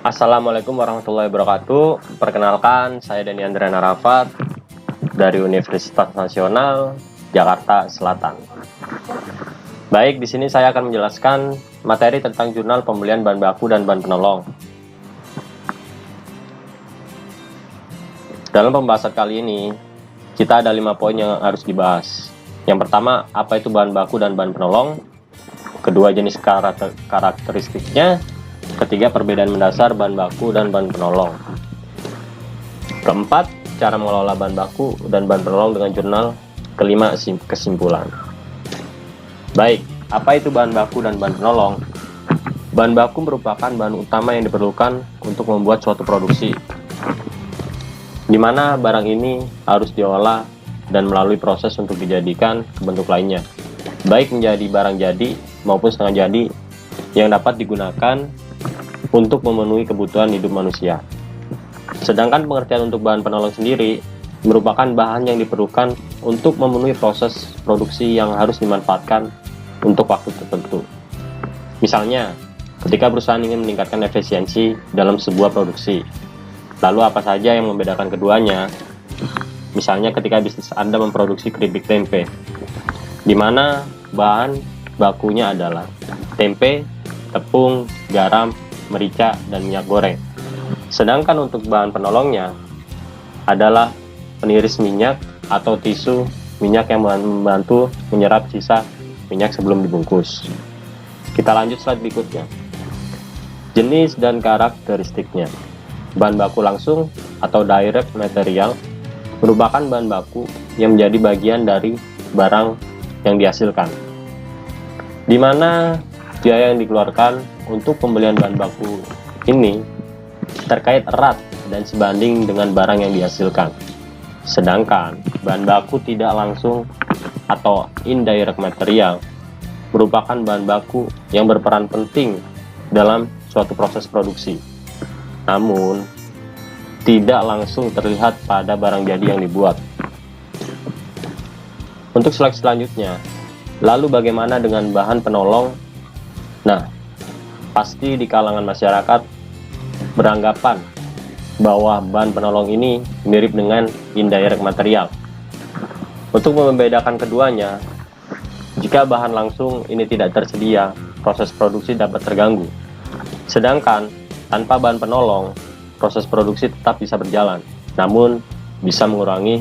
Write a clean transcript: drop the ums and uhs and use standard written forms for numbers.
Assalamualaikum warahmatullahi wabarakatuh. Perkenalkan, saya Dani Andriana Rafat dari Universitas Nasional Jakarta Selatan. Baik, di sini saya akan menjelaskan materi tentang jurnal pembelian bahan baku dan bahan penolong. Dalam pembahasan kali ini, kita ada 5 poin yang harus dibahas. Yang pertama, apa itu bahan baku dan bahan penolong? Kedua, jenis karakteristiknya. Ketiga, perbedaan mendasar bahan baku dan bahan penolong. Keempat, cara mengelola bahan baku dan bahan penolong dengan jurnal. Kelima, kesimpulan. Baik, apa itu bahan baku dan bahan penolong? Bahan baku merupakan bahan utama yang diperlukan untuk membuat suatu produksi, di mana barang ini harus diolah dan melalui proses untuk dijadikan ke bentuk lainnya, baik menjadi barang jadi maupun setengah jadi yang dapat digunakan untuk memenuhi kebutuhan hidup manusia. Sedangkan pengertian untuk bahan penolong sendiri merupakan bahan yang diperlukan untuk memenuhi proses produksi yang harus dimanfaatkan untuk waktu tertentu. Misalnya, ketika perusahaan ingin meningkatkan efisiensi dalam sebuah produksi, lalu apa saja yang membedakan keduanya? Misalnya ketika bisnis Anda memproduksi keripik tempe, di mana bahan bakunya adalah tempe, tepung, garam, merica, dan minyak goreng. Sedangkan untuk bahan penolongnya adalah peniris minyak atau tisu minyak yang membantu menyerap sisa minyak sebelum dibungkus. Kita lanjut slide berikutnya. Jenis dan karakteristiknya. Bahan baku langsung atau direct material merupakan bahan baku yang menjadi bagian dari barang yang dihasilkan, di mana biaya yang dikeluarkan untuk pembelian bahan baku ini terkait erat dan sebanding dengan barang yang dihasilkan. Sedangkan bahan baku tidak langsung atau indirect material merupakan bahan baku yang berperan penting dalam suatu proses produksi, namun tidak langsung terlihat pada barang jadi yang dibuat. Untuk slide selanjutnya, lalu bagaimana dengan bahan penolong? Nah, pasti di kalangan masyarakat beranggapan bahwa bahan penolong ini mirip dengan indirect material. Untuk membedakan keduanya, jika bahan langsung ini tidak tersedia, proses produksi dapat terganggu. Sedangkan tanpa bahan penolong, proses produksi tetap bisa berjalan, namun bisa mengurangi